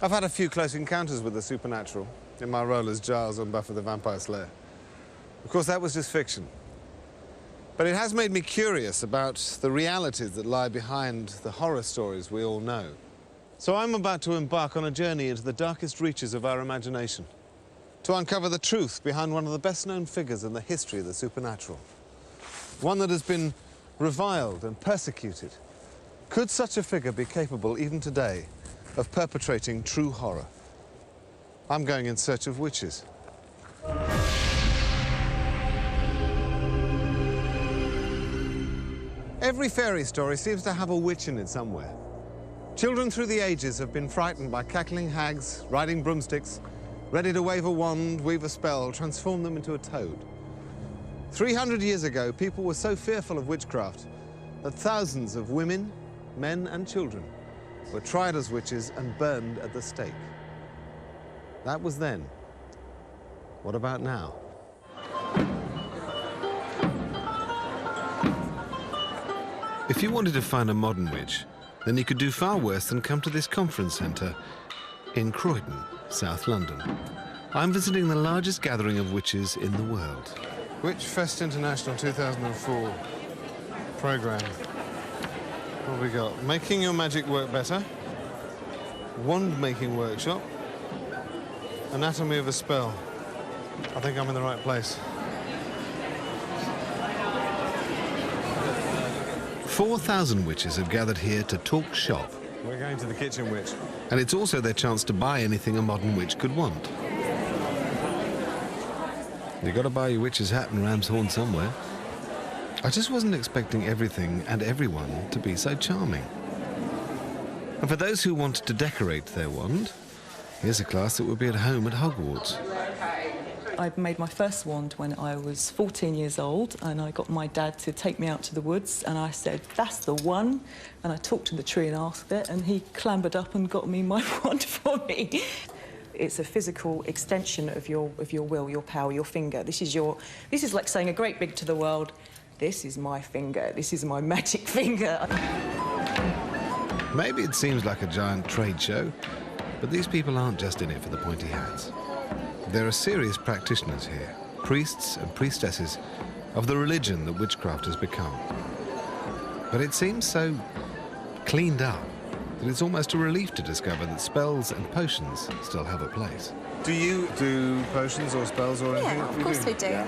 I've had a few close encounters with the supernatural in my role as Giles on Buffy the Vampire Slayer. Of course, that was just fiction. But it has made me curious about the realities that lie behind the horror stories we all know. So I'm about to embark on a journey into the darkest reaches of our imagination, to uncover the truth behind one of the best-known figures in the history of the supernatural. One that has been reviled and persecuted. Could such a figure be capable, even today, of perpetrating true horror? I'm going in search of witches. Every fairy story seems to have a witch in it somewhere. Children through the ages have been frightened by cackling hags, riding broomsticks, ready to wave a wand, weave a spell, transform them into a toad. 300 years ago, people were so fearful of witchcraft that thousands of women, men and children were tried as witches and burned at the stake. That was then. What about now? If you wanted to find a modern witch, then you could do far worse than come to this conference centre in Croydon, South London. I'm visiting the largest gathering of witches in the world. Witch Fest International 2004 programme. What have we got? Making your magic work better. Wand making workshop. Anatomy of a spell. I think I'm in the right place. 4,000 witches have gathered here to talk shop. We're going to the kitchen witch. And it's also their chance to buy anything a modern witch could want. You've got to buy your witch's hat and ram's horn somewhere. I just wasn't expecting everything and everyone to be so charming. And for those who wanted to decorate their wand, here's a class that would be at home at Hogwarts. I made my first wand when I was 14 years old, and I got my dad to take me out to the woods, and I said, that's the one. And I talked to the tree and asked it, and he clambered up and got me my wand for me. It's a physical extension of your will, your power, your finger. This is like saying a great big to the world, this is my finger, this is my magic finger. Maybe it seems like a giant trade show, but these people aren't just in it for the pointy hats. There are serious practitioners here, priests and priestesses of the religion that witchcraft has become. But it seems so cleaned up that it's almost a relief to discover that spells and potions still have a place. Do you do potions or spells or anything? Yeah, of course we do. Yeah.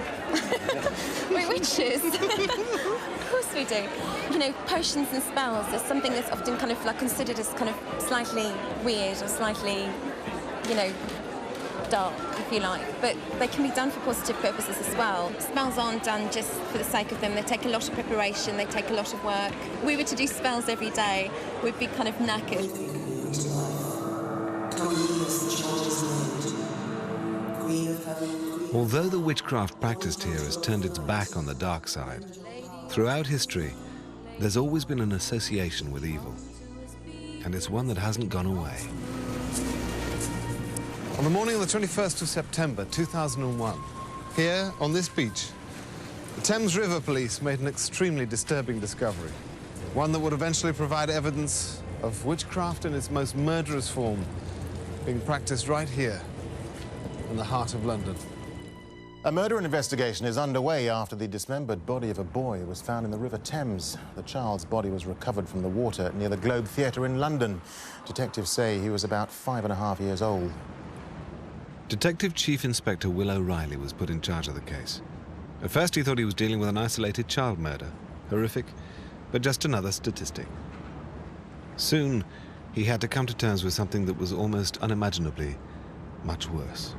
We're witches. Of course we do. You know, potions and spells is something that's often kind of like considered as kind of slightly weird or slightly, you know, dark, if you like, but they can be done for positive purposes as well. Spells aren't done just for the sake of them. They take a lot of preparation, they take a lot of work. If we were to do spells every day, we'd be kind of knackered. Although the witchcraft practiced here has turned its back on the dark side, throughout history, there's always been an association with evil, and it's one that hasn't gone away. On the morning of the 21st of September 2001, here on this beach, the Thames River Police made an extremely disturbing discovery, one that would eventually provide evidence of witchcraft in its most murderous form being practiced right here in the heart of London. A murder investigation is underway after the dismembered body of a boy was found in the River Thames. The child's body was recovered from the water near the Globe Theatre in London. Detectives say he was about 5.5 years old. Detective Chief Inspector Will O'Reilly was put in charge of the case. At first he thought he was dealing with an isolated child murder. Horrific, but just another statistic. Soon, he had to come to terms with something that was almost unimaginably much worse.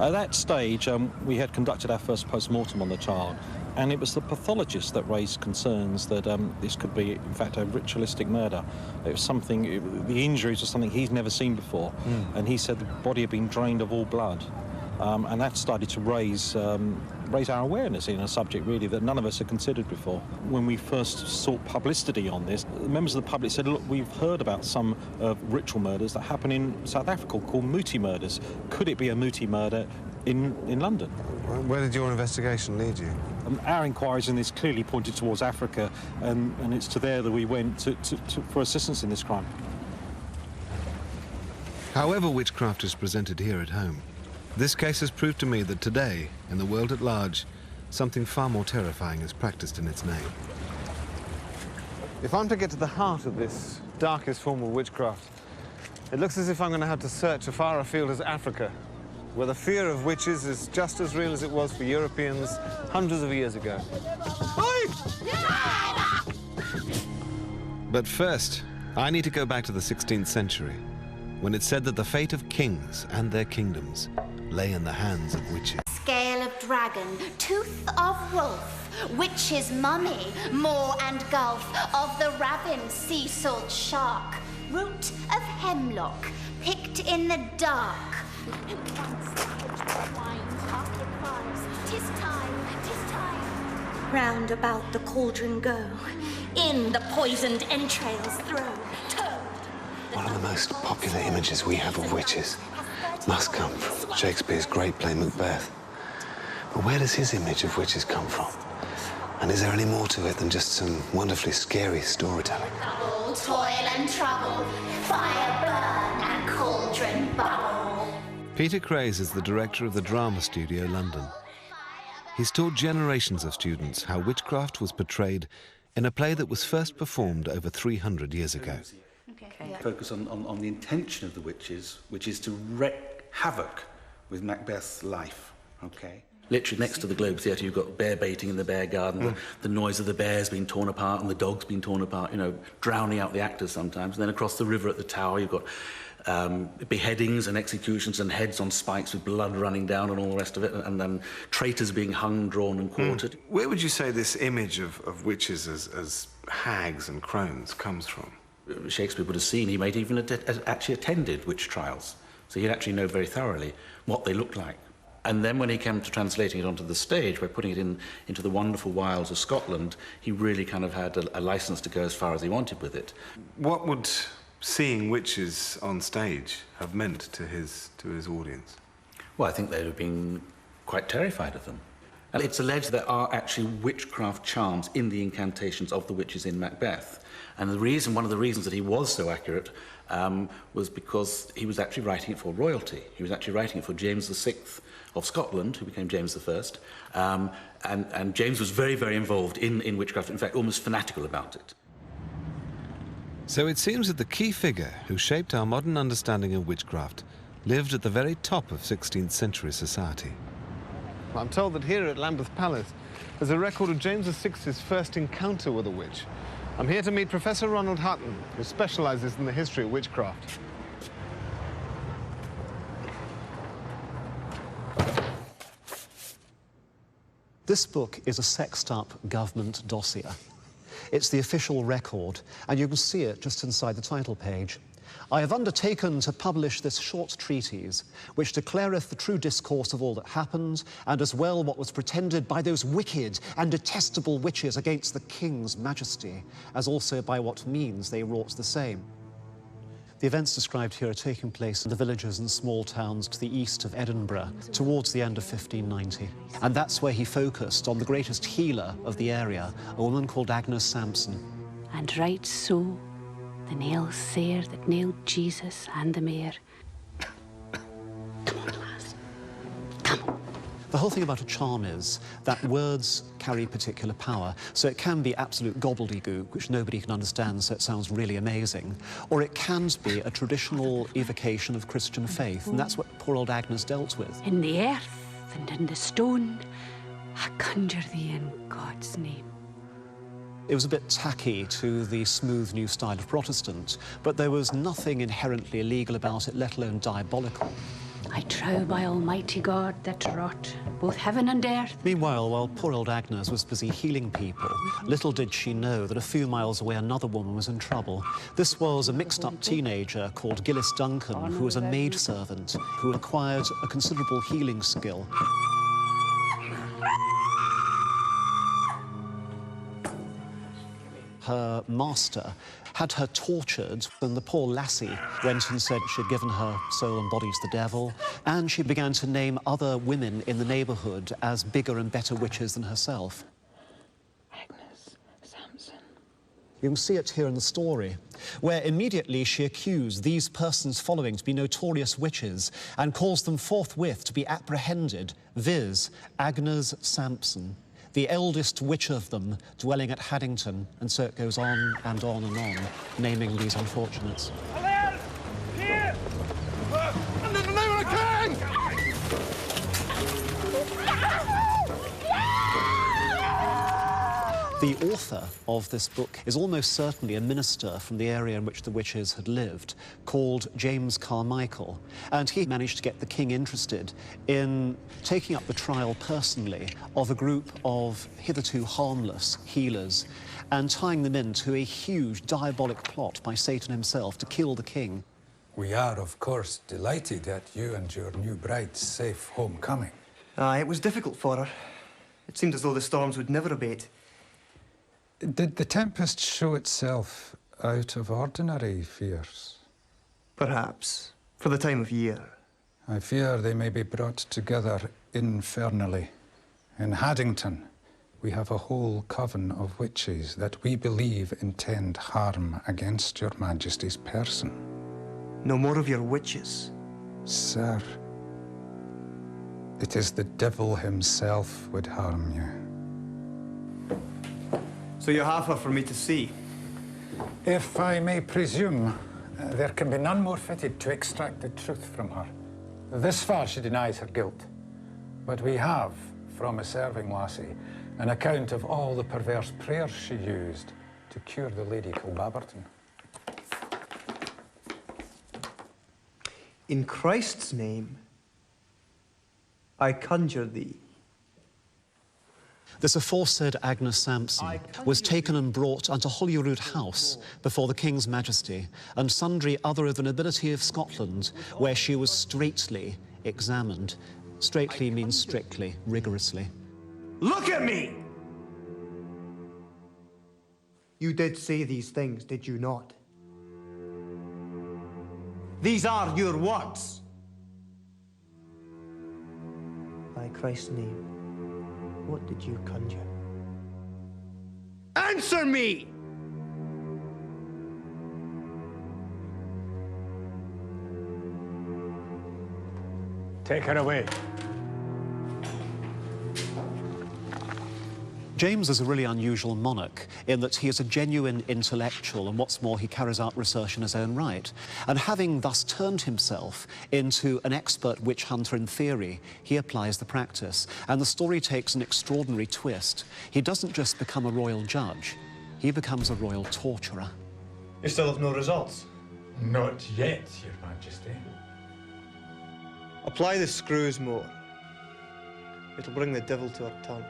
At that stage, we had conducted our first post-mortem on the child, and it was the pathologist that raised concerns that this could be, in fact, a ritualistic murder. It was something, the injuries were something he's never seen before, and he said the body had been drained of all blood. And that started to raise our awareness in a subject, really, that none of us had considered before. When we first sought publicity on this, members of the public said, look, we've heard about some ritual murders that happen in South Africa called Muti murders. Could it be a Muti murder in London? Where did your investigation lead you? Our inquiries in this clearly pointed towards Africa, and it's to there that we went for assistance in this crime. However witchcraft is presented here at home, this case has proved to me that today, in the world at large, something far more terrifying is practiced in its name. If I'm to get to the heart of this darkest form of witchcraft, it looks as if I'm going to have to search as far afield as Africa, where the fear of witches is just as real as it was for Europeans hundreds of years ago. But first, I need to go back to the 16th century, when it said that the fate of kings and their kingdoms lay in the hands of witches. Scale of dragon, tooth of wolf, witch's mummy, moor and gulf, of the ravin sea salt shark, root of hemlock, picked in the dark. Tis time, round about the cauldron go, in the poisoned entrails throw. One of the most popular images we have of witches must come from Shakespeare's great play Macbeth. But where does his image of witches come from? And is there any more to it than just some wonderfully scary storytelling? Toil and trouble, fire burn and cauldron bubble. Peter Craze is the director of the Drama Studio London. He's taught generations of students how witchcraft was portrayed in a play that was first performed over 300 years ago. Focus on the intention of the witches, which is to wreak havoc with Macbeth's life, okay? Literally next to the Globe Theatre, you've got bear baiting in the bear garden, the noise of the bears being torn apart and the dogs being torn apart, you know, drowning out the actors sometimes. And then across the river at the Tower, you've got beheadings and executions and heads on spikes with blood running down and all the rest of it, and then traitors being hung, drawn and quartered. Where would you say this image of witches as hags and crones comes from? Shakespeare would have seen, he might even actually attended witch trials, so he'd actually know very thoroughly what they looked like. And then when he came to translating it onto the stage, by putting it into the wonderful wilds of Scotland, he really kind of had a license to go as far as he wanted with it. What would seeing witches on stage have meant to his audience? Well, I think they'd have been quite terrified of them. And it's alleged there are actually witchcraft charms in the incantations of the witches in Macbeth. And one of the reasons that he was so accurate was because he was actually writing it for royalty. He was actually writing it for James VI of Scotland, who became James I. And James was very, very involved in witchcraft, in fact, almost fanatical about it. So it seems that the key figure who shaped our modern understanding of witchcraft lived at the very top of 16th century society. I'm told that here at Lambeth Palace there's a record of James VI's first encounter with a witch. I'm here to meet Professor Ronald Hutton, who specializes in the history of witchcraft. This book is a sexed-up government dossier. It's the official record, and you can see it just inside the title page. I have undertaken to publish this short treatise, which declareth the true discourse of all that happened, and as well what was pretended by those wicked and detestable witches against the king's majesty, as also by what means they wrought the same. The events described here are taking place in the villages and small towns to the east of Edinburgh, towards the end of 1590. And that's where he focused on the greatest healer of the area, a woman called Agnes Sampson. And right so, the nails sair that nailed Jesus and the mare. Come on, lass. Come on. The whole thing about a charm is that words carry particular power. So it can be absolute gobbledygook, which nobody can understand, so it sounds really amazing. Or it can be a traditional evocation of Christian faith, and that's what poor old Agnes dealt with. In the earth and in the stone, I conjure thee in God's name. It was a bit tacky to the smooth new style of Protestant, but there was nothing inherently illegal about it, let alone diabolical. I trow by Almighty God that wrought both heaven and earth. Meanwhile, while poor old Agnes was busy healing people, little did she know that a few miles away another woman was in trouble. This was a mixed-up teenager called Gillis Duncan, who was a maidservant who acquired a considerable healing skill. Her master had her tortured, and the poor lassie went and said she'd given her soul and body to the devil, and she began to name other women in the neighbourhood as bigger and better witches than herself. Agnes Sampson. You can see it here in the story, where immediately she accused these persons following to be notorious witches and caused them forthwith to be apprehended, viz. Agnes Sampson, the eldest witch of them, dwelling at Haddington, and so it goes on and on and on, naming these unfortunates. Here! In the name of the king! The author of this book is almost certainly a minister from the area in which the witches had lived, called James Carmichael, and he managed to get the king interested in taking up the trial personally of a group of hitherto harmless healers and tying them into a huge diabolic plot by Satan himself to kill the king. We are, of course, delighted at you and your new bride's safe homecoming. It was difficult for her. It seemed as though the storms would never abate. Did the tempest show itself out of ordinary fears? Perhaps, for the time of year. I fear they may be brought together infernally. In Haddington, we have a whole coven of witches that we believe intend harm against your Majesty's person. No more of your witches. Sir, it is the devil himself would harm you. So you have her for me to see? If I may presume, there can be none more fitted to extract the truth from her. This far she denies her guilt. But we have, from a serving lassie, an account of all the perverse prayers she used to cure the Lady Kilbaberton. In Christ's name, I conjure thee. This aforesaid Agnes Sampson was taken and brought unto Holyrood House before the King's Majesty and sundry other of the nobility of Scotland, where she was straitly examined. Straitly means strictly, rigorously. Look at me! You did say these things, did you not? These are your words. By Christ's name, what did you conjure? Answer me! Take her away. James is a really unusual monarch in that he is a genuine intellectual, and what's more, he carries out research in his own right. And having thus turned himself into an expert witch hunter in theory, he applies the practice. And the story takes an extraordinary twist. He doesn't just become a royal judge, he becomes a royal torturer. You still have no results? Not yet, Your Majesty. Apply the screws more. It'll bring the devil to her tongue.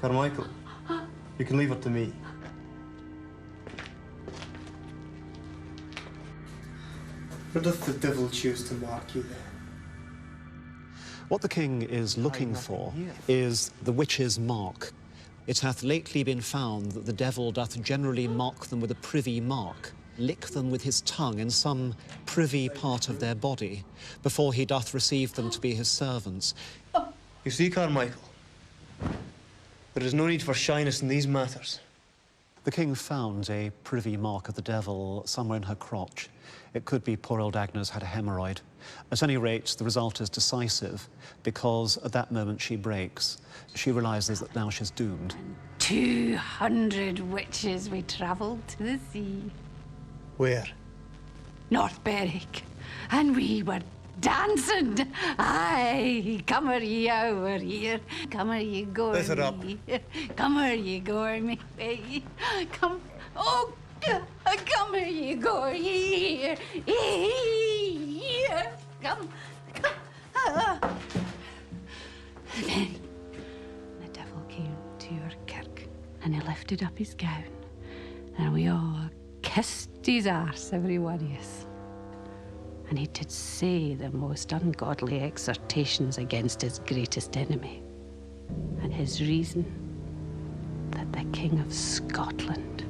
Carmichael, you can leave her to me. Or doth the devil choose to mark you there? What the king is looking for is the witch's mark. It hath lately been found that the devil doth generally mark them with a privy mark, lick them with his tongue in some privy part of their body, before he doth receive them to be his servants. You see, Carmichael, there is no need for shyness in these matters. The king found a privy mark of the devil somewhere in her crotch. It could be poor old Agnes had a hemorrhoid. At any rate, the result is decisive, because at that moment she breaks. She realises that now she's doomed. 200 witches we travelled to the sea. Where? North Berwick. And we were dancing. Aye, come here, ye over here. Come here, ye go. Let it up. Come here, ye go, me baby. Come. Oh, come here, ye go. Here. Here. Come. And then the devil came to your kirk and he lifted up his gown and we all kissed his arse, every one of us. And he did say the most ungodly exhortations against his greatest enemy. And his reason, that the King of Scotland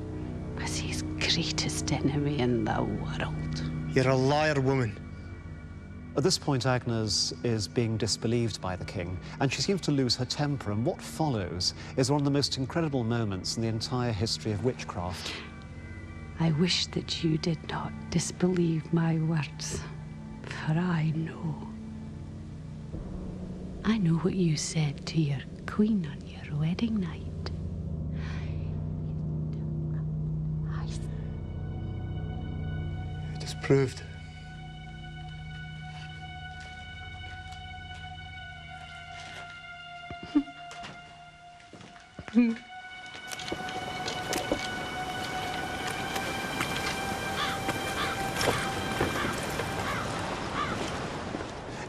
was his greatest enemy in the world. You're a liar, woman. At this point, Agnes is being disbelieved by the king, and she seems to lose her temper, and what follows is one of the most incredible moments in the entire history of witchcraft. I wish that you did not disbelieve my words, for I know. I know what you said to your queen on your wedding night. It is proved.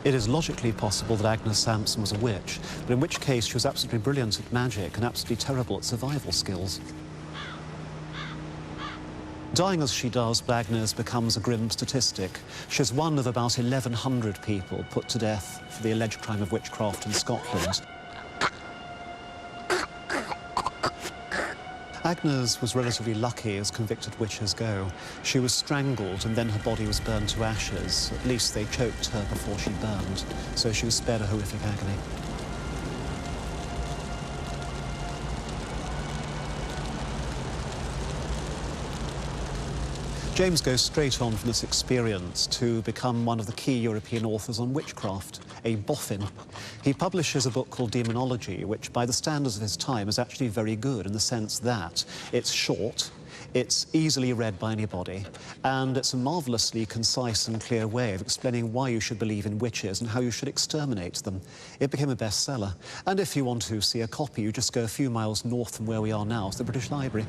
It is logically possible that Agnes Sampson was a witch, but in which case she was absolutely brilliant at magic and absolutely terrible at survival skills. Dying as she does, Agnes becomes a grim statistic. She's one of about 1,100 people put to death for the alleged crime of witchcraft in Scotland. Agnes was relatively lucky as convicted witches go. She was strangled and then her body was burned to ashes. At least they choked her before she burned, so she was spared a horrific agony. James goes straight on from this experience to become one of the key European authors on witchcraft, a boffin. He publishes a book called Demonology, which by the standards of his time is actually very good in the sense that it's short, it's easily read by anybody, and it's a marvellously concise and clear way of explaining why you should believe in witches and how you should exterminate them. It became a bestseller. And if you want to see a copy, you just go a few miles north from where we are now to the British Library.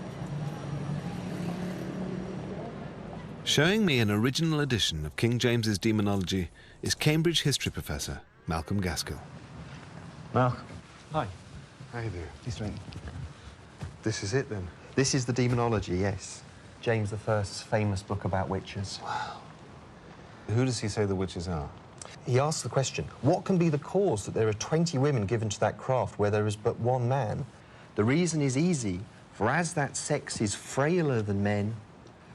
Showing me an original edition of King James's Demonology is Cambridge history professor Malcolm Gaskill. Malcolm. Hi. How you doing? Nice to meet you. This is it, then? This is the Demonology, yes. James I's famous book about witches. Wow. Who does he say the witches are? He asks the question, what can be the cause that there are 20 women given to that craft where there is but one man? The reason is easy, for as that sex is frailer than men,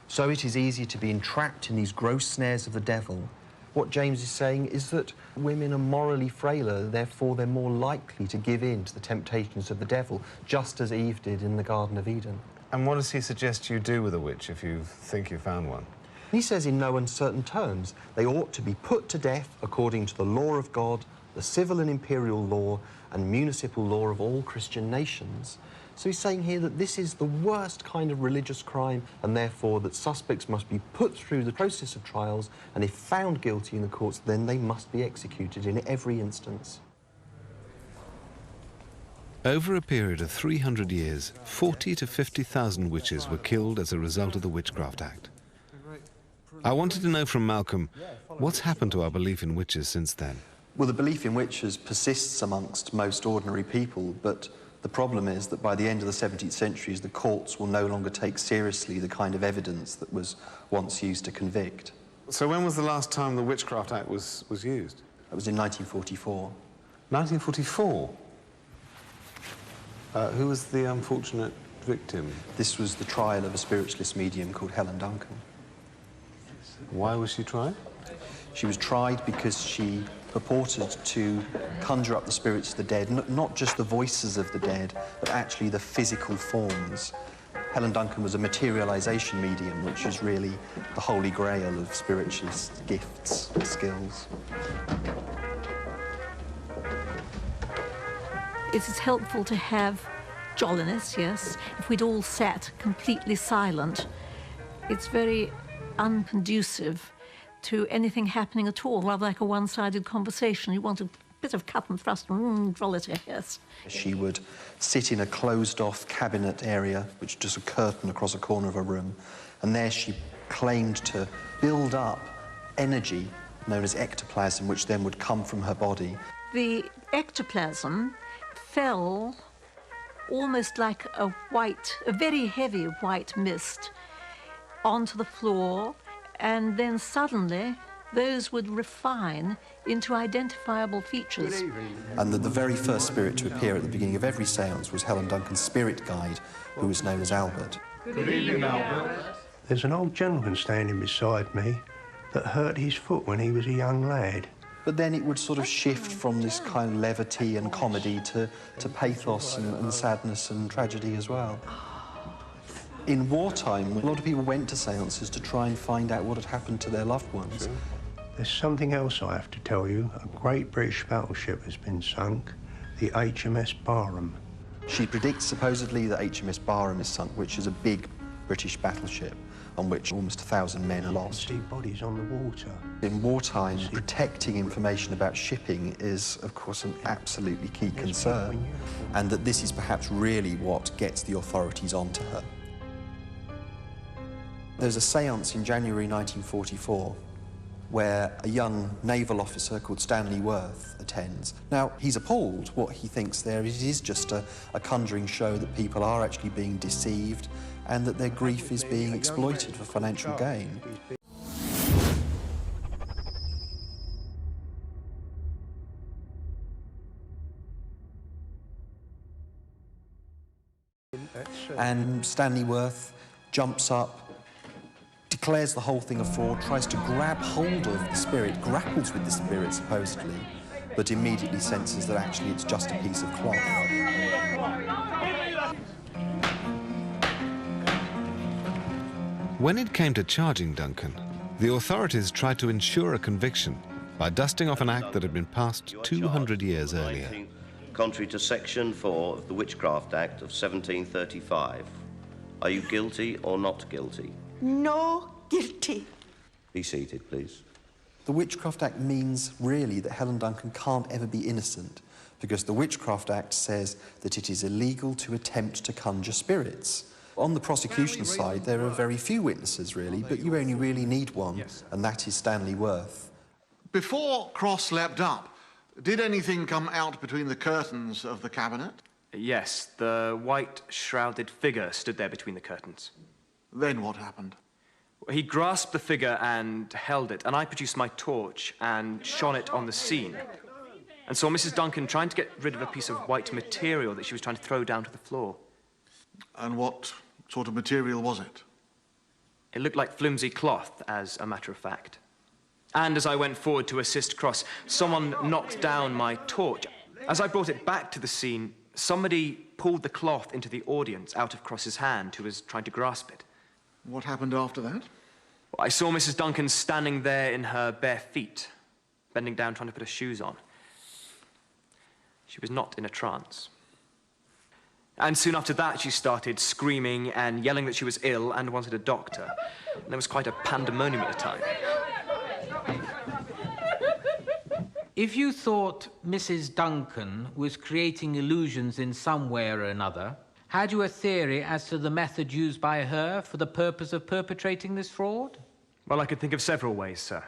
so it is easier to be entrapped in these gross snares of the devil. What James is saying is that women are morally frailer, therefore they're more likely to give in to the temptations of the devil, just as Eve did in the Garden of Eden. And what does he suggest you do with a witch if you think you found one? He says in no uncertain terms, they ought to be put to death according to the law of God, the civil and imperial law, and municipal law of all Christian nations. So he's saying here that this is the worst kind of religious crime, and therefore that suspects must be put through the process of trials, and if found guilty in the courts, then they must be executed in every instance. Over a period of 300 years, 40 to 50,000 witches were killed as a result of the Witchcraft Act. I wanted to know from Malcolm, what's happened to our belief in witches since then? Well, the belief in witches persists amongst most ordinary people, but the problem is that by the end of the 17th century, the courts will no longer take seriously the kind of evidence that was once used to convict. So when was the last time the Witchcraft Act was used? It was in 1944. 1944? Who was the unfortunate victim? This was the trial of a spiritualist medium called Helen Duncan. Why was she tried? She was tried because she purported to conjure up the spirits of the dead, not just the voices of the dead, but actually the physical forms. Helen Duncan was a materialization medium, which is really the holy grail of spiritualist gifts and skills. It is helpful to have jolliness, yes. If we'd all sat completely silent, it's very unconducive to anything happening at all, rather like a one-sided conversation. You want a bit of cut and thrust and jollity, yes. She would sit in a closed-off cabinet area, which is just a curtain across a corner of a room, and there she claimed to build up energy known as ectoplasm, which then would come from her body. The ectoplasm fell almost like a very heavy white mist onto the floor, and then suddenly those would refine into identifiable features. And the very first spirit to appear at the beginning of every séance was Helen Duncan's spirit guide, who was known as Albert. Good evening, Albert. There's an old gentleman standing beside me that hurt his foot when he was a young lad. But then it would sort of shift from this kind of levity and comedy to pathos and sadness and tragedy as well. In wartime, a lot of people went to seances to try and find out what had happened to their loved ones. There's something else I have to tell you. A great British battleship has been sunk, the HMS Barham. She predicts supposedly that HMS Barham is sunk, which is a big British battleship on which almost 1,000 men are lost. See bodies on the water. In wartime, protecting information about shipping is, of course, an absolutely key concern, and that this is perhaps really what gets the authorities onto her. There's a séance in January 1944 where a young naval officer called Stanley Worth attends. Now, he's appalled. What he thinks there is just a conjuring show that people are actually being deceived and that their grief is being exploited for financial gain. And Stanley Worth jumps up, declares the whole thing a fraud, tries to grab hold of the spirit, grapples with the spirit supposedly, but immediately senses that actually it's just a piece of cloth. When it came to charging Duncan, the authorities tried to ensure a conviction by dusting off an act that had been passed 200 years earlier. Contrary to Section 4 of the Witchcraft Act of 1735. Are you guilty or not guilty? No guilty. Be seated, please. The Witchcraft Act means, really, that Helen Duncan can't ever be innocent, because the Witchcraft Act says that it is illegal to attempt to conjure spirits. On the prosecution side, there are very few witnesses, really, but you only really need one, and that is Stanley Worth. Before Cross leapt up, did anything come out between the curtains of the cabinet? Yes, the white shrouded figure stood there between the curtains. Then what happened? He grasped the figure and held it, and I produced my torch and shone it on the scene, and saw Mrs. Duncan trying to get rid of a piece of white material that she was trying to throw down to the floor. And what sort of material was it? It looked like flimsy cloth, as a matter of fact. And as I went forward to assist Cross, someone knocked down my torch. As I brought it back to the scene, somebody pulled the cloth into the audience out of Cross's hand, who was trying to grasp it. What happened after that? I saw Mrs. Duncan standing there in her bare feet, bending down trying to put her shoes on. She was not in a trance. And soon after that, she started screaming and yelling that she was ill and wanted a doctor. And there was quite a pandemonium at the time. If you thought Mrs. Duncan was creating illusions in some way or another, had you a theory as to the method used by her for the purpose of perpetrating this fraud? Well, I could think of several ways, sir.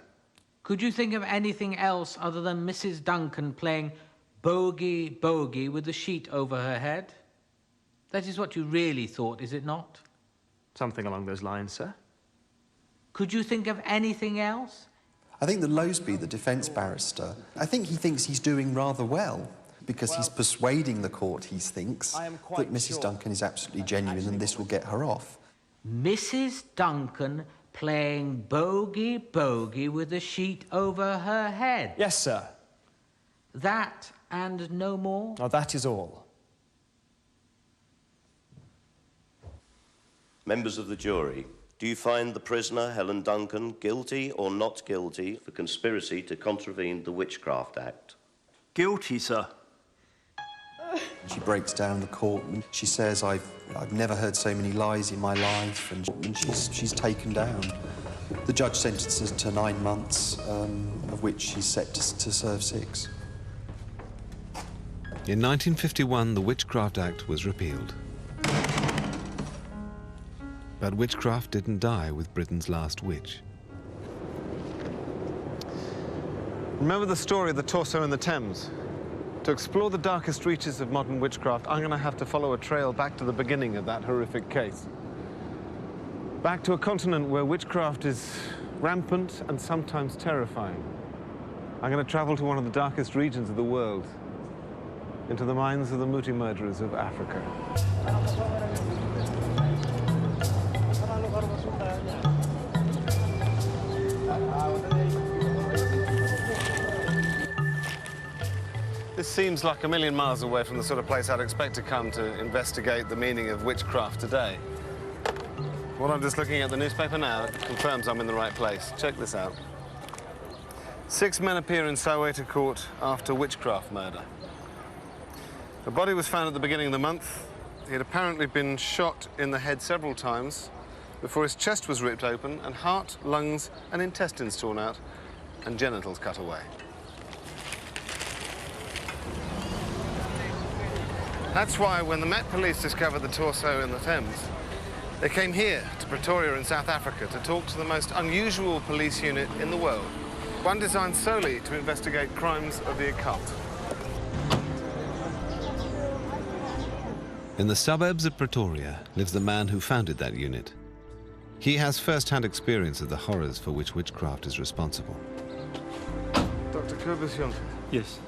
Could you think of anything else other than Mrs. Duncan playing bogey, bogey with the sheet over her head? That is what you really thought, is it not? Something along those lines, sir. Could you think of anything else? I think that Loseby, the defence barrister, I think he thinks he's doing rather well, because he's persuading the court, he thinks, that Mrs. Duncan is absolutely genuine and this will get her off. Mrs. Duncan playing bogey, bogey with the sheet over her head? Yes, sir. That and no more? Oh, that is all. Members of the jury, do you find the prisoner, Helen Duncan, guilty or not guilty for conspiracy to contravene the Witchcraft Act? Guilty, sir. She breaks down the court and she says, I've never heard so many lies in my life, and she's taken down. The judge sentences her to 9 months, of which she's set to serve 6. In 1951, the Witchcraft Act was repealed. But witchcraft didn't die with Britain's last witch. Remember the story of the torso in the Thames? To explore the darkest reaches of modern witchcraft, I'm going to have to follow a trail back to the beginning of that horrific case. Back to a continent where witchcraft is rampant and sometimes terrifying. I'm going to travel to one of the darkest regions of the world, into the minds of the Muti murderers of Africa. This seems like a million miles away from the sort of place I'd expect to come to investigate the meaning of witchcraft today. What I'm just looking at the newspaper now confirms I'm in the right place. Check this out. 6 men appear in Soweto court after witchcraft murder. The body was found at the beginning of the month. He had apparently been shot in the head several times before his chest was ripped open and heart, lungs and intestines torn out and genitals cut away. That's why when the Met Police discovered the torso in the Thames, they came here to Pretoria in South Africa to talk to the most unusual police unit in the world, one designed solely to investigate crimes of the occult. In the suburbs of Pretoria lives the man who founded that unit. He has first-hand experience of the horrors for which witchcraft is responsible. Dr. Kobus Jonker. Yes.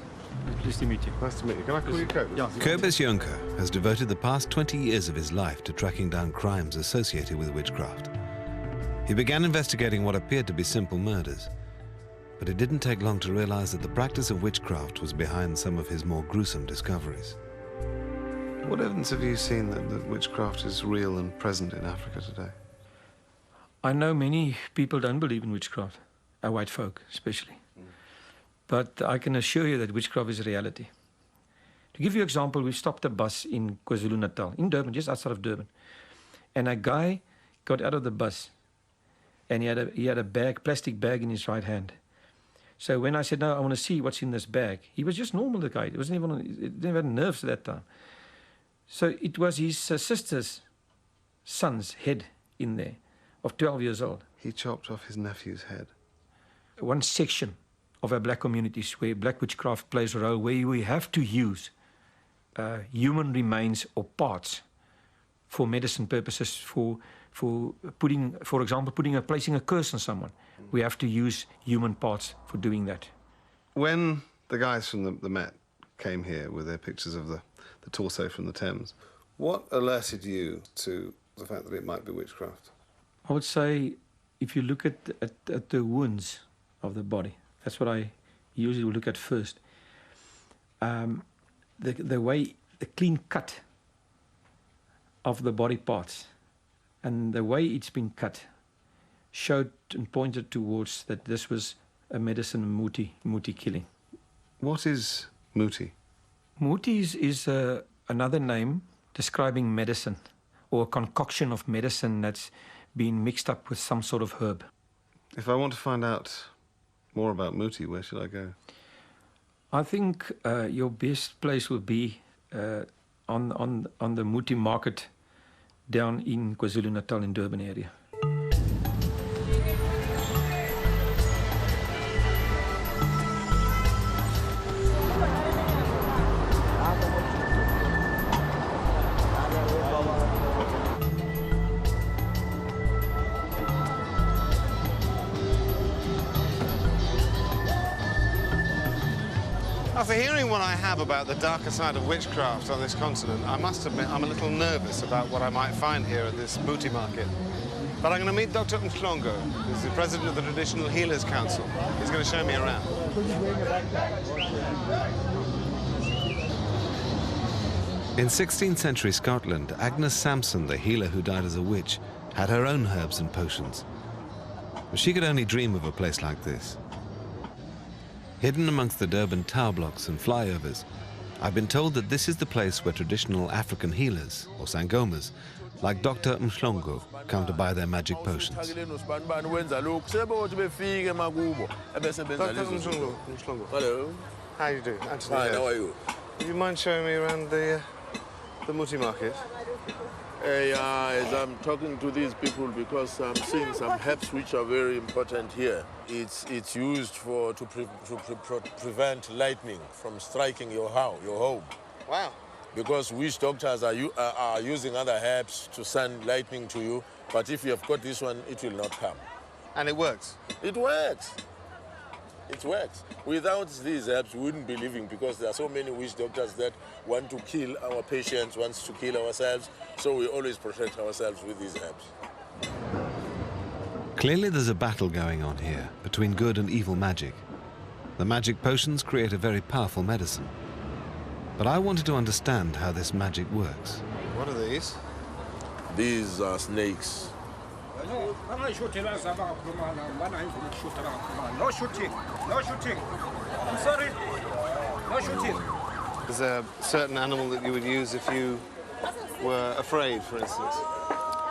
Pleased to meet you. Nice to meet you. Can I call you Kobus? Yeah. Kobus Jonker has devoted the past 20 years of his life to tracking down crimes associated with witchcraft. He began investigating what appeared to be simple murders, but it didn't take long to realize that the practice of witchcraft was behind some of his more gruesome discoveries. What evidence have you seen that witchcraft is real and present in Africa today? I know many people don't believe in witchcraft, our white folk especially. But I can assure you that witchcraft is a reality. To give you an example, we stopped a bus in KwaZulu-Natal, in Durban, just outside of Durban. And a guy got out of the bus and he had a bag, plastic bag in his right hand. So when I said, no, I want to see what's in this bag, he was just normal, the guy. He didn't even have nerves at that time. So it was his sister's son's head in there, of 12 years old. He chopped off his nephew's head. One section of our black communities where black witchcraft plays a role, where we have to use human remains or parts for medicine purposes, for putting, for example, placing a curse on someone. We have to use human parts for doing that. When the guys from the Met came here with their pictures of the torso from the Thames, what alerted you to the fact that it might be witchcraft? I would say if you look at the wounds of the body, that's what I usually look at first. The way, the clean cut of the body parts and the way it's been cut showed and pointed towards that this was a medicine muti killing. What is muti? Muti is another name describing medicine, or a concoction of medicine that's been mixed up with some sort of herb. If I want to find out more about muti, where should I go? I think your best place would be on the muti market down in KwaZulu-Natal in Durban area. After hearing what I have about the darker side of witchcraft on this continent, I must admit I'm a little nervous about what I might find here at this booty market. But I'm going to meet Dr. Mhlongo, who's the president of the Traditional Healers Council. He's going to show me around. In 16th century Scotland, Agnes Sampson, the healer who died as a witch, had her own herbs and potions. But she could only dream of a place like this. Hidden amongst the Durban tower blocks and flyovers, I've been told that this is the place where traditional African healers, or sangomas, like Dr. Mhlongo, come to buy their magic potions. Dr. Mhlongo. Hello. How you doing? Anthony. Hi, how are you? Do you mind showing me around the muti market? As I'm talking to these people, because I'm seeing some herbs which are very important here. It's used to prevent lightning from striking your home. Wow. Because witch doctors are using other herbs to send lightning to you, but if you have got this one, it will not come. And it works? It works. It works. Without these herbs, we wouldn't be living, because there are so many witch doctors that want to kill our patients, wants to kill ourselves, so we always protect ourselves with these herbs. Clearly there's a battle going on here between good and evil magic. The magic potions create a very powerful medicine, But I wanted to understand how this magic works. What are these? These are snakes. No shooting. No shooting. I'm sorry. No shooting. Is there a certain animal that you would use if you were afraid, for instance?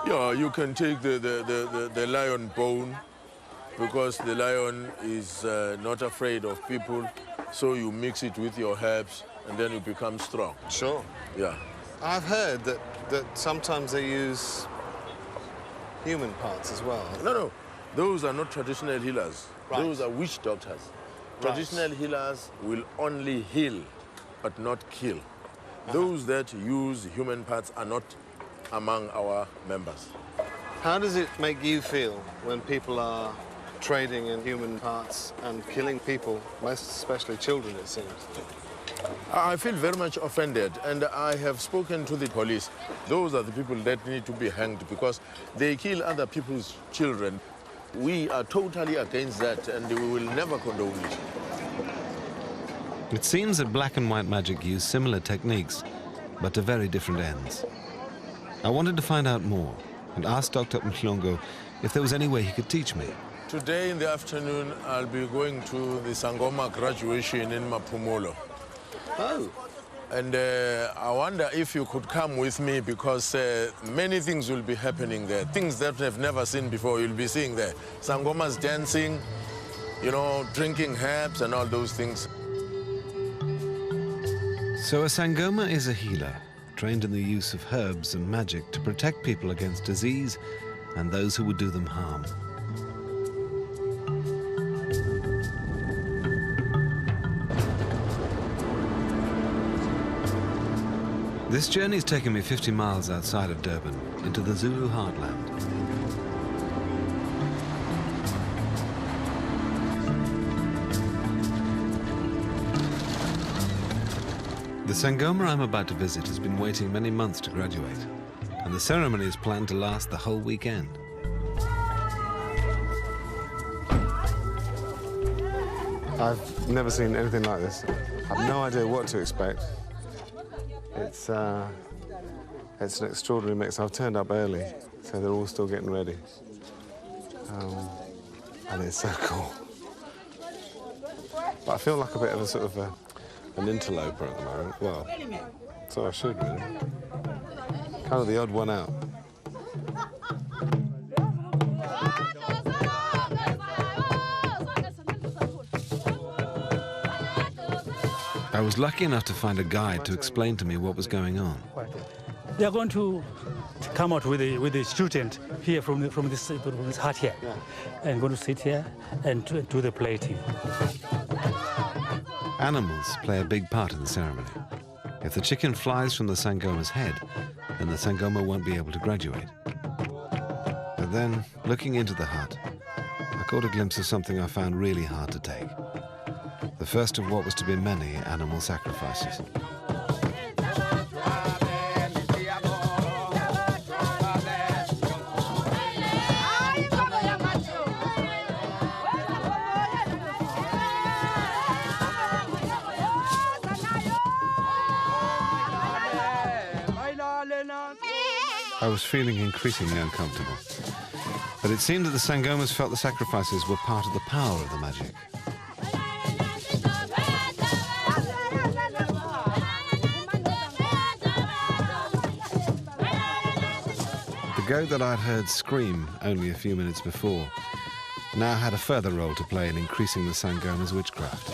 Yeah, you can take the lion bone, because the lion is not afraid of people, so you mix it with your herbs and then you become strong. Sure. Yeah. I've heard that sometimes they use human parts as well. No. Those are not traditional healers. Right. Those are witch doctors. Right. Traditional healers will only heal, but not kill. Those that use human parts are not among our members. How does it make you feel when people are trading in human parts and killing people, most especially children, it seems? I feel very much offended, and I have spoken to the police. Those are the people that need to be hanged because they kill other people's children. We are totally against that, and we will never condone it. It seems that black and white magic use similar techniques, but to very different ends. I wanted to find out more and asked Dr. Mhlongo if there was any way he could teach me. Today in the afternoon, I'll be going to the Sangoma graduation in Mapumolo. Oh. And I wonder if you could come with me because many things will be happening there. Things that I've never seen before, you'll be seeing there. Sangomas dancing, you know, drinking herbs and all those things. So a Sangoma is a healer, trained in the use of herbs and magic to protect people against disease and those who would do them harm. This journey's taken me 50 miles outside of Durban, into the Zulu heartland. The Sangoma I'm about to visit has been waiting many months to graduate, and the ceremony is planned to last the whole weekend. I've never seen anything like this. I've no idea what to expect. It's an extraordinary mix. I've turned up early, so they're all still getting ready. And it's so cool. But I feel like a bit of a sort of an interloper at the moment. Well, so I should really. Kind of the odd one out. I was lucky enough to find a guide to explain to me what was going on. They are going to come out with a student here from this hut here, and going to sit here and do the plating. Animals play a big part in the ceremony. If the chicken flies from the Sangoma's head, then the Sangoma won't be able to graduate. But then, looking into the hut, I caught a glimpse of something I found really hard to take. The first of what was to be many animal sacrifices. I was feeling increasingly uncomfortable. But it seemed that the Sangomas felt the sacrifices were part of the power of the magic. The goat that I'd heard scream only a few minutes before now had a further role to play in increasing the Sangoma's witchcraft.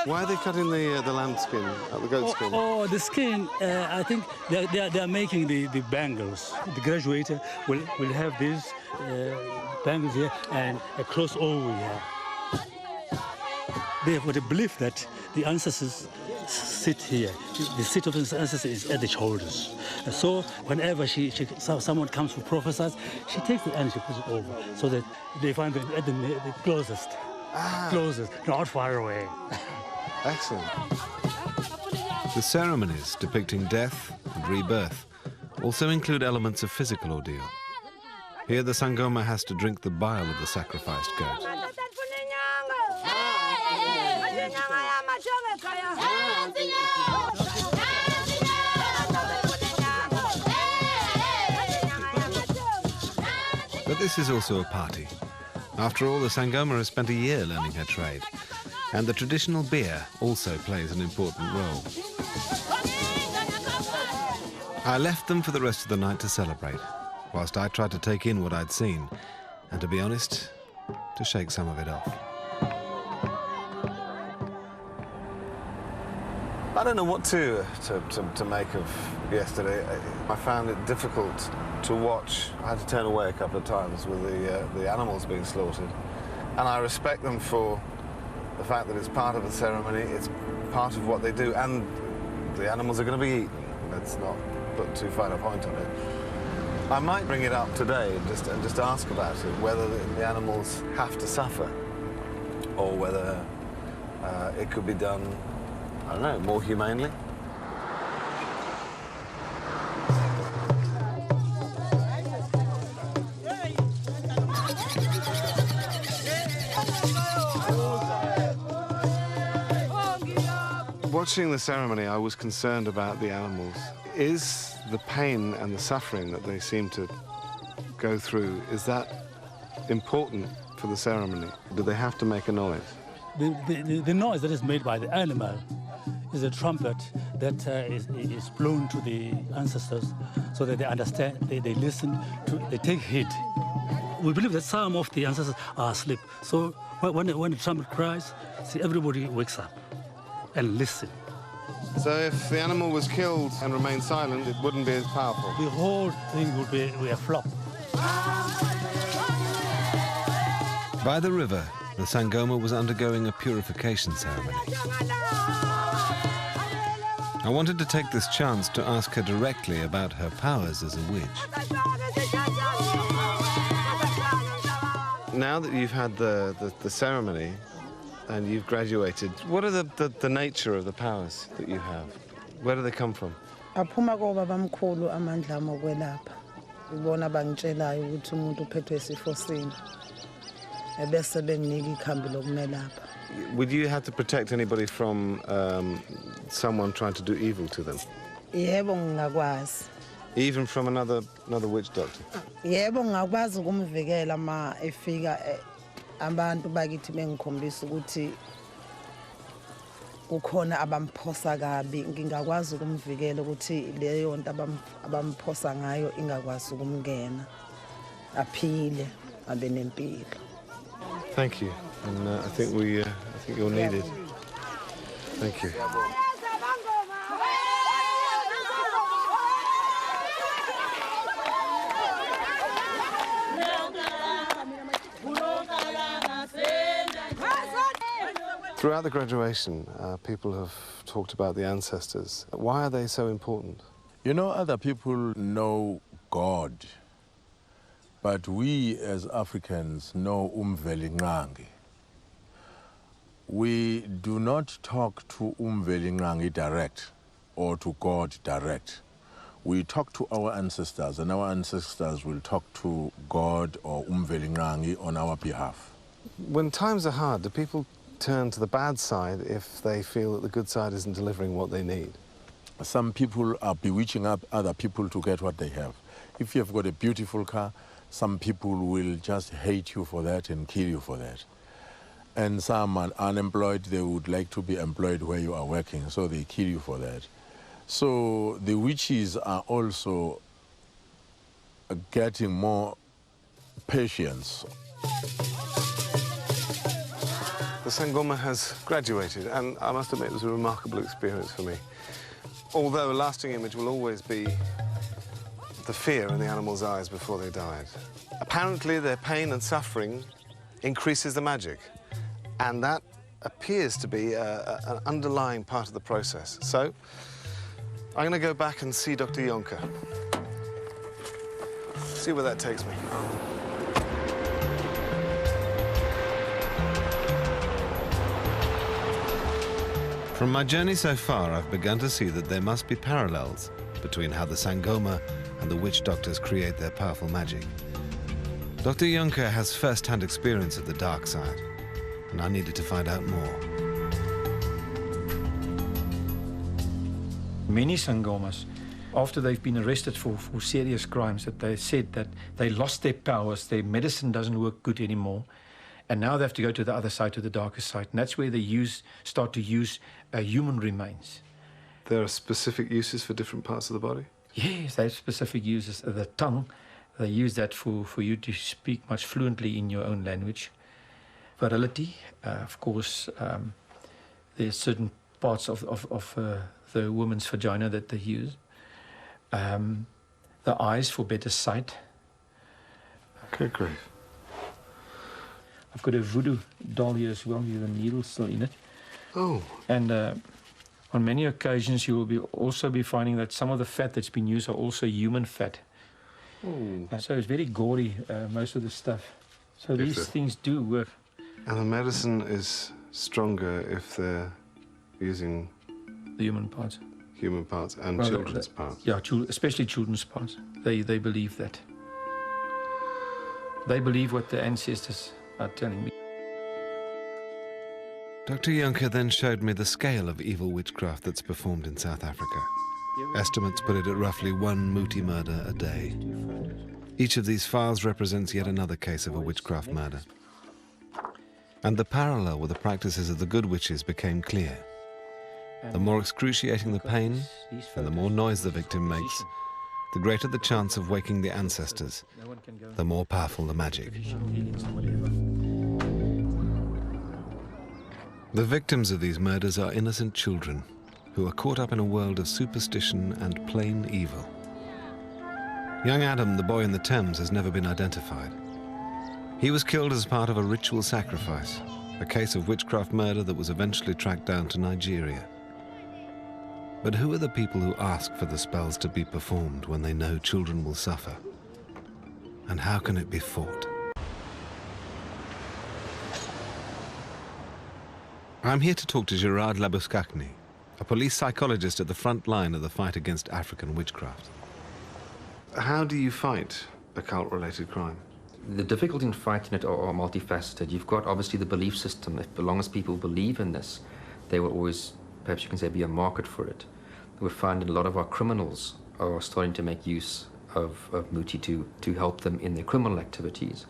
Why are they cutting the lamb skin, the goat skin? Oh, the skin, I think they are making the bangles. The graduator will have these bangles here and a crossover here. They have the belief that the ancestors sit here. The seat of the ancestors is at the shoulders. And so whenever someone comes to prophesy, she takes the energy, puts it over, so that they find them at the closest, not far away. Excellent. The ceremonies depicting death and rebirth also include elements of physical ordeal. Here the Sangoma has to drink the bile of the sacrificed goat. But this is also a party. After all, the Sangoma has spent a year learning her trade, and the traditional beer also plays an important role. I left them for the rest of the night to celebrate, whilst I tried to take in what I'd seen, and to be honest, to shake some of it off. I don't know what to make of yesterday. I found it difficult to watch. I had to turn away a couple of times with the animals being slaughtered. And I respect them for the fact that it's part of the ceremony, it's part of what they do, and the animals are going to be eaten. Let's not put too fine a point on it. I might bring it up today and just ask about it, whether the animals have to suffer or whether it could be done, I don't know, more humanely. Watching the ceremony, I was concerned about the animals. Is the pain and the suffering that they seem to go through, is that important for the ceremony? Do they have to make a noise? The noise that is made by the animal is a trumpet that is blown to the ancestors so that they understand, they listen, they take heed. We believe that some of the ancestors are asleep. So when the trumpet cries, see, everybody wakes up and listen. So if the animal was killed and remained silent, it wouldn't be as powerful? The whole thing would be a flop. By the river, the Sangoma was undergoing a purification ceremony. I wanted to take this chance to ask her directly about her powers as a witch. Now that you've had the ceremony and you've graduated, what are the nature of the powers that you have? Where do they come from? Aphuma kobabamkhulu amandla amokwelapha. Ibona bangitshelayo ukuthi umuntu uphethwe isifo sini. Ebese benginika ikhambi lokumelapha. Would you have to protect anybody from someone trying to do evil to them? Yebo ngingakwazi. Even from another witch doctor? Yebo ngingakwazi ukumvikela ma efika abantu bakithi bengikhombisa ukuthi kukhona abamphosa kabi, ngingakwazi ukumvikela ukuthi leyo nto abamphosa ngayo ingakwazi ukumngena aphile abe nempilo. Thank you, and I think you're needed. Thank you. Throughout the graduation, people have talked about the ancestors. Why are they so important? You know, other people know God, but we as Africans know Umvelingangi. We do not talk to Umvelingangi direct or to God direct. We talk to our ancestors, and our ancestors will talk to God or Umvelingangi on our behalf. When times are hard, do people turn to the bad side if they feel that the good side isn't delivering what they need? Some people are bewitching up other people to get what they have. If you have got a beautiful car, some people will just hate you for that and kill you for that. And some are unemployed, they would like to be employed where you are working, so they kill you for that. So the witches are also getting more patience. The Sangoma has graduated, and I must admit it was a remarkable experience for me. Although a lasting image will always be the fear in the animals' eyes before they died. Apparently their pain and suffering increases the magic, and that appears to be an underlying part of the process. So I'm going to go back and see Dr. Yonka. See where that takes me. From my journey so far, I've begun to see that there must be parallels between how the Sangoma and the witch doctors create their powerful magic. Dr. Juncker has first-hand experience of the dark side, and I needed to find out more. Many sangomas, after they've been arrested for serious crimes, that they said that they lost their powers, their medicine doesn't work good anymore, and now they have to go to the other side, to the darker side, and that's where they start to use human remains. There are specific uses for different parts of the body? Yes, they have specific uses. The tongue, they use that for you to speak much fluently in your own language. Virility, of course, there's certain parts of the woman's vagina that they use. The eyes for better sight. Good grief. I've got a voodoo doll here as well, with a needle still in it. Oh. And on many occasions you will also be finding that some of the fat that's been used are also human fat. So it's very gory, most of the stuff. So these things do work. And the medicine is stronger if they're using the human parts. Human parts and children's parts. Yeah, especially children's parts. They believe that. They believe what the ancestors are telling me. Dr. Juncker then showed me the scale of evil witchcraft that's performed in South Africa. Estimates put it at roughly 1 Muti murder a day. Each of these files represents yet another case of a witchcraft murder. And the parallel with the practices of the good witches became clear. The more excruciating the pain, and the more noise the victim makes, the greater the chance of waking the ancestors, the more powerful the magic. The victims of these murders are innocent children who are caught up in a world of superstition and plain evil. Young Adam, the boy in the Thames, has never been identified. He was killed as part of a ritual sacrifice, a case of witchcraft murder that was eventually tracked down to Nigeria. But who are the people who ask for the spells to be performed when they know children will suffer? And how can it be fought? I'm here to talk to Gerard Labuschagne, a police psychologist at the front line of the fight against African witchcraft. How do you fight occult-related crime? The difficulty in fighting it are multifaceted. You've got obviously the belief system. If as long as people believe in this, they will always, perhaps you can say, be a market for it. We're finding a lot of our criminals are starting to make use of Muti to help them in their criminal activities.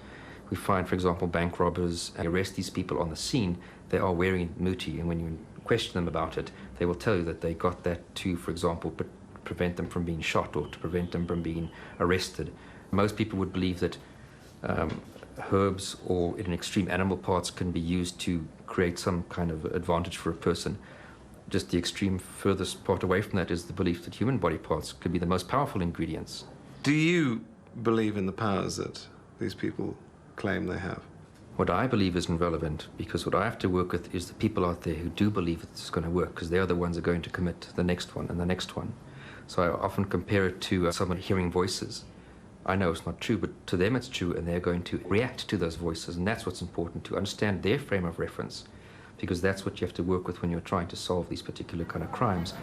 We find, for example, bank robbers arrest these people on the scene. They are wearing Muti, and when you question them about it, they will tell you that they got that to, for example, prevent them from being shot or to prevent them from being arrested. Most people would believe that herbs or in extreme animal parts can be used to create some kind of advantage for a person. Just the extreme furthest part away from that is the belief that human body parts could be the most powerful ingredients. Do you believe in the powers that these people claim they have? What I believe isn't relevant, because what I have to work with is the people out there who do believe it's going to work, because they're the ones who are going to commit the next one and the next one. So I often compare it to someone hearing voices. I know it's not true, but to them it's true, and they're going to react to those voices, and that's what's important, to understand their frame of reference, because that's what you have to work with when you're trying to solve these particular kind of crimes.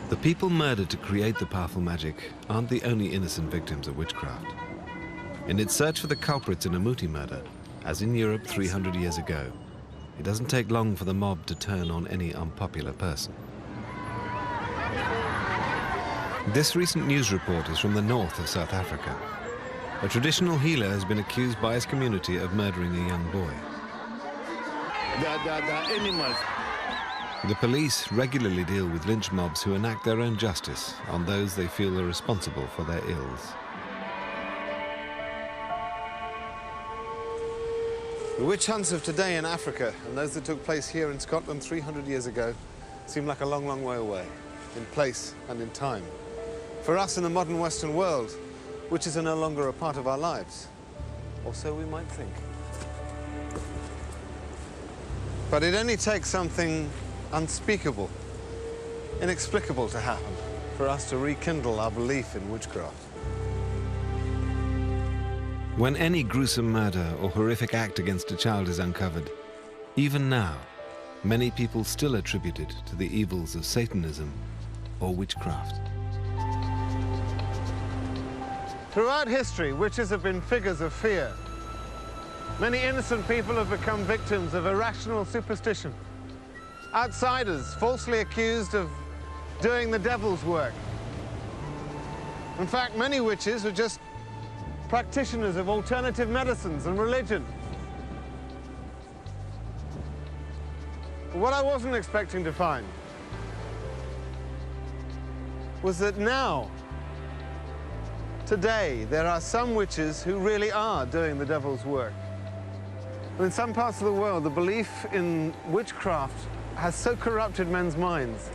The people murdered to create the powerful magic aren't the only innocent victims of witchcraft. In its search for the culprits in a Muti murder, as in Europe 300 years ago, it doesn't take long for the mob to turn on any unpopular person. This recent news report is from the north of South Africa. A traditional healer has been accused by his community of murdering a young boy. The animals. The police regularly deal with lynch mobs who enact their own justice on those they feel are responsible for their ills. The witch hunts of today in Africa and those that took place here in Scotland 300 years ago seem like a long, long way away, in place and in time. For us in the modern Western world, witches are no longer a part of our lives, or so we might think. But it only takes something unspeakable, inexplicable to happen for us to rekindle our belief in witchcraft. When any gruesome murder or horrific act against a child is uncovered, even now, many people still attribute it to the evils of Satanism or witchcraft. Throughout history, witches have been figures of fear. Many innocent people have become victims of irrational superstition. Outsiders falsely accused of doing the devil's work. In fact, many witches were just practitioners of alternative medicines and religion. But what I wasn't expecting to find was that now, today, there are some witches who really are doing the devil's work. In some parts of the world, the belief in witchcraft has so corrupted men's minds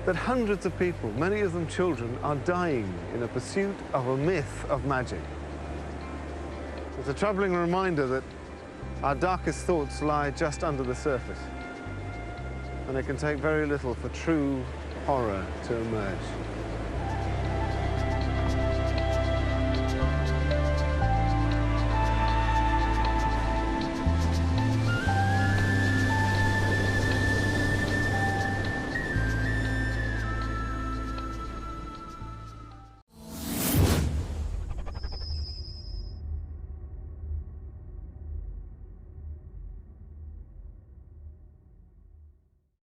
that hundreds of people, many of them children, are dying in a pursuit of a myth of magic. It's a troubling reminder that our darkest thoughts lie just under the surface, and it can take very little for true horror to emerge.